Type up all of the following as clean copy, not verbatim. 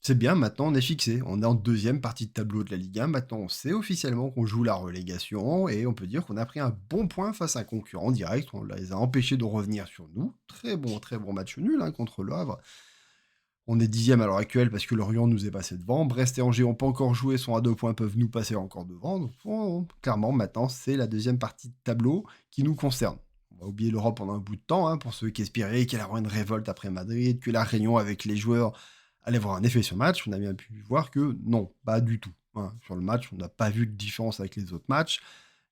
C'est bien, maintenant on est fixé. On est en deuxième partie de tableau de la Ligue 1. Maintenant, on sait officiellement qu'on joue la relégation et on peut dire qu'on a pris un bon point face à un concurrent direct. On les a empêchés de revenir sur nous. Très bon match nul hein, contre Le Havre. On est dixième à l'heure actuelle parce que Lorient nous est passé devant. Brest et Angers n'ont pas encore joué, sont à 2 points, peuvent nous passer encore devant. Donc, clairement, maintenant, c'est la deuxième partie de tableau qui nous concerne. On va oublier l'Europe pendant un bout de temps, hein, pour ceux qui espéraient qu'il y aurait une révolte après Madrid, que la réunion avec les joueurs allait avoir un effet sur le match. On a bien pu voir que non, pas du tout. Hein. Sur le match, on n'a pas vu de différence avec les autres matchs.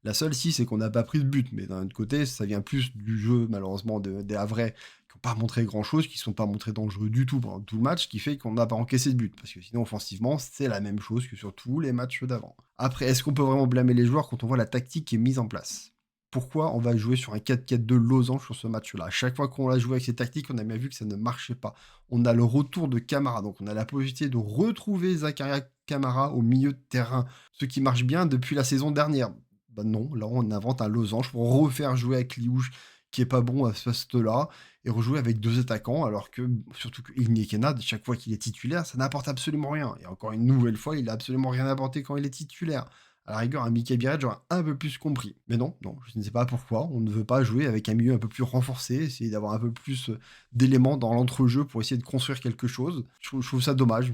La seule, si, c'est qu'on n'a pas pris de but. Mais d'un autre côté, ça vient plus du jeu, malheureusement, des Havrais qui n'ont pas montré grand-chose, qui ne sont pas montrés dangereux du tout pendant tout le match, qui fait qu'on n'a pas encaissé de but. Parce que sinon, offensivement, c'est la même chose que sur tous les matchs d'avant. Après, est-ce qu'on peut vraiment blâmer les joueurs quand on voit la tactique qui est mise en place? Pourquoi on va jouer sur un 4-4-2 losange sur ce match-là? À chaque fois qu'on l'a joué avec ces tactiques, on a bien vu que ça ne marchait pas. On a le retour de Camara, donc on a la possibilité de retrouver Zakaria Camara au milieu de terrain, ce qui marche bien depuis la saison dernière. Bah non, là on invente un losange pour refaire jouer avec Liouge qui est pas bon à ce poste-là et rejouer avec deux attaquants alors que surtout que Ilnye Kenad, chaque fois qu'il est titulaire, ça n'apporte absolument rien. Et encore une nouvelle fois, il a absolument rien apporté quand il est titulaire. À la rigueur, un Mika Biret, j'aurais un peu plus compris. Mais non, non, je ne sais pas pourquoi. On ne veut pas jouer avec un milieu un peu plus renforcé, essayer d'avoir un peu plus d'éléments dans l'entrejeu pour essayer de construire quelque chose. Je trouve ça dommage.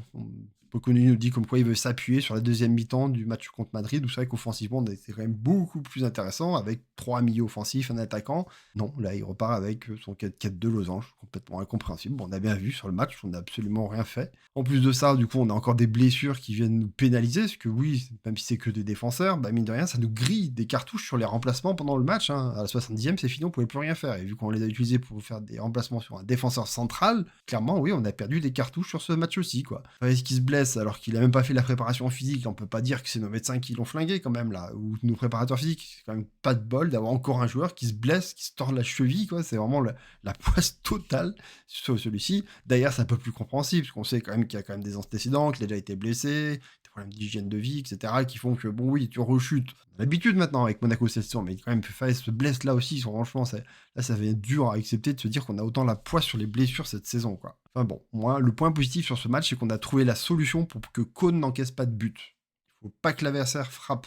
Poconui nous dit comme quoi il veut s'appuyer sur la deuxième mi-temps du match contre Madrid, où c'est vrai qu'offensivement, on était quand même beaucoup plus intéressant, avec trois milieux offensifs, un attaquant. Non, là, il repart avec son 4-4-2 losange, complètement incompréhensible. Bon, on a bien vu sur le match, on n'a absolument rien fait. En plus de ça, du coup, on a encore des blessures qui viennent nous pénaliser, parce que oui, même si c'est que des défenseurs, bah mine de rien, ça nous grille des cartouches sur les remplacements pendant le match. Hein. À la 70e, c'est fini, on pouvait plus rien faire. Et vu qu'on les a utilisés pour faire des remplacements sur un défenseur central, clairement, oui, on a perdu des cartouches sur ce match aussi, quoi. Est-ce qu'il se blesse alors qu'il a même pas fait la préparation physique? On peut pas dire que c'est nos médecins qui l'ont flingué quand même, là, ou nos préparateurs physiques. C'est quand même pas de bol d'avoir encore un joueur qui se blesse, qui se tord la cheville, quoi. C'est vraiment la poisse totale sur celui-ci. D'ailleurs, c'est un peu plus compréhensible, parce qu'on sait quand même qu'il y a quand même des antécédents, qu'il a déjà été blessé, des problèmes d'hygiène de vie, etc., qui font que, bon, oui, tu rechutes. On a l'habitude maintenant avec Monaco cette saison, mais quand même, Faes se blesse là aussi. Franchement, là, ça devient dur à accepter de se dire qu'on a autant la poisse sur les blessures cette saison, quoi. Enfin bon, moi, le point positif sur ce match, c'est qu'on a trouvé la solution pour que Cône n'encaisse pas de but. Il faut pas que l'adversaire frappe.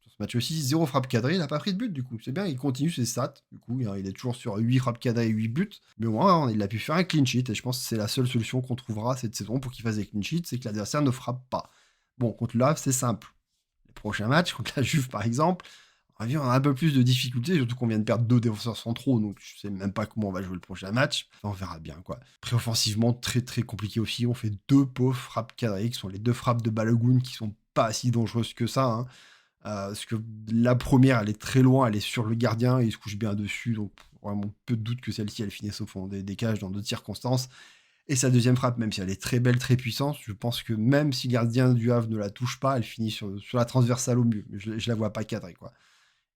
Sur ce match aussi, zéro frappe cadrée, il n'a pas pris de but du coup. C'est bien, il continue ses stats. Du coup, hein, il est toujours sur 8 frappes cadrées et 8 buts. Mais au moins, il a pu faire un clean sheet. Et je pense que c'est la seule solution qu'on trouvera cette saison pour qu'il fasse des clean sheets, c'est que l'adversaire ne frappe pas. Bon, contre le Havre, c'est simple. Les prochains matchs, contre la Juve par exemple, à mon avis, on a un peu plus de difficultés, surtout qu'on vient de perdre deux défenseurs centraux, donc je sais même pas comment on va jouer le prochain match. Enfin, on verra bien, quoi. Après, offensivement, très très compliqué aussi. On fait deux pauvres frappes cadrées, qui sont les deux frappes de Balogun, qui sont pas si dangereuses que ça. Hein. Parce que la première, elle est très loin, elle est sur le gardien, et il se couche bien dessus, donc vraiment peu de doute que celle-ci, elle finisse au fond des cages dans d'autres circonstances. Et sa deuxième frappe, même si elle est très belle, très puissante, je pense que même si le gardien du Havre ne la touche pas, elle finit sur la transversale au mieux. Je la vois pas cadrée, quoi.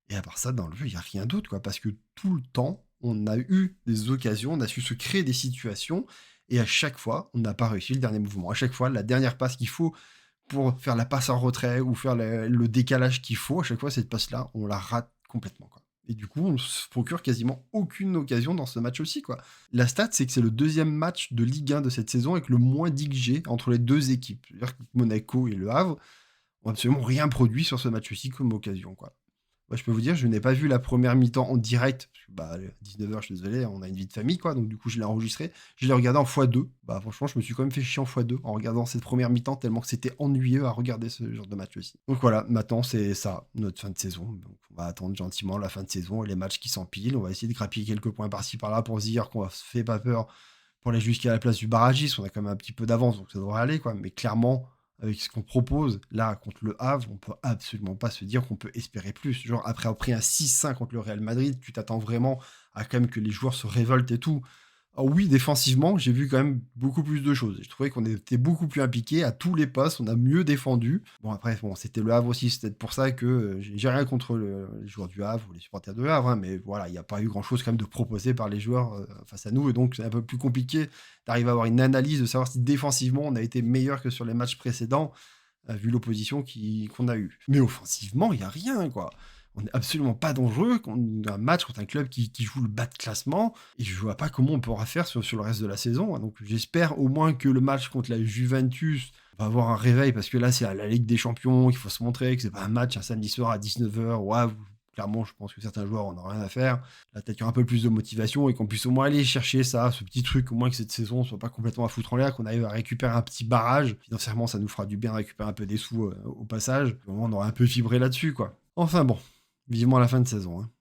Et à part ça, dans le jeu, il y a rien d'autre, quoi, parce que tout le temps, on a eu des occasions, on a su se créer des situations, et à chaque fois, on n'a pas réussi le dernier mouvement. À chaque fois, la dernière passe qu'il faut pour faire la passe en retrait ou faire le décalage qu'il faut, à chaque fois, cette passe-là, on la rate complètement, quoi. Et du coup, on se procure quasiment aucune occasion dans ce match aussi, quoi. La stat, c'est que c'est le deuxième match de Ligue 1 de cette saison avec le moins d'XG entre les deux équipes. C'est-à-dire que Monaco et Le Havre ont absolument rien produit sur ce match aussi comme occasion, quoi. Moi, je peux vous dire, je n'ai pas vu la première mi-temps en direct, parce que, bah, à 19h, je suis désolé, on a une vie de famille, quoi, donc du coup, je l'ai enregistré. Je l'ai regardé en x2. Bah, franchement, je me suis quand même fait chier en x2 en regardant cette première mi-temps, tellement que c'était ennuyeux à regarder ce genre de match aussi. Donc voilà, maintenant, c'est ça, notre fin de saison. Donc, on va attendre gentiment la fin de saison et les matchs qui s'empilent. On va essayer de grappiller quelques points par-ci par-là pour se dire qu'on ne se fait pas peur pour aller jusqu'à la place du barragiste. On a quand même un petit peu d'avance, donc ça devrait aller, quoi. Mais clairement, avec ce qu'on propose là contre le Havre, on peut absolument pas se dire qu'on peut espérer plus. Genre, après avoir pris un 6-5 contre le Real Madrid, tu t'attends vraiment à quand même que les joueurs se révoltent et tout. Alors oui, défensivement, j'ai vu quand même beaucoup plus de choses. Je trouvais qu'on était beaucoup plus impliqués à tous les postes, on a mieux défendu. Bon, après, bon, c'était le Havre aussi, c'est peut-être pour ça que j'ai rien contre les joueurs du Havre ou les supporters de Havre, hein, mais voilà, il n'y a pas eu grand-chose quand même de proposé par les joueurs face à nous, et donc c'est un peu plus compliqué d'arriver à avoir une analyse, de savoir si défensivement on a été meilleur que sur les matchs précédents, vu l'opposition qu'on a eue. Mais offensivement, il n'y a rien, quoi. on est absolument pas dangereux, qu'on a un match contre un club qui joue le bas de classement et je vois pas comment on pourra faire sur le reste de la saison, hein. Donc j'espère au moins que le match contre la Juventus va avoir un réveil parce que là, c'est à la Ligue des Champions qu'il faut se montrer, que c'est pas un match un samedi soir à 19h. Ouais, clairement, je pense que certains joueurs en ont rien à faire. Là, peut-être qu'il y aura un peu plus de motivation et qu'on puisse au moins aller chercher ça, ce petit truc, au moins que cette saison soit pas complètement à foutre en l'air, qu'on arrive à récupérer un petit barrage. Financièrement, ça nous fera du bien de récupérer un peu des sous au passage. Au moins, on aura un peu vibré là-dessus, quoi. Enfin bon, vivement la fin de saison, hein.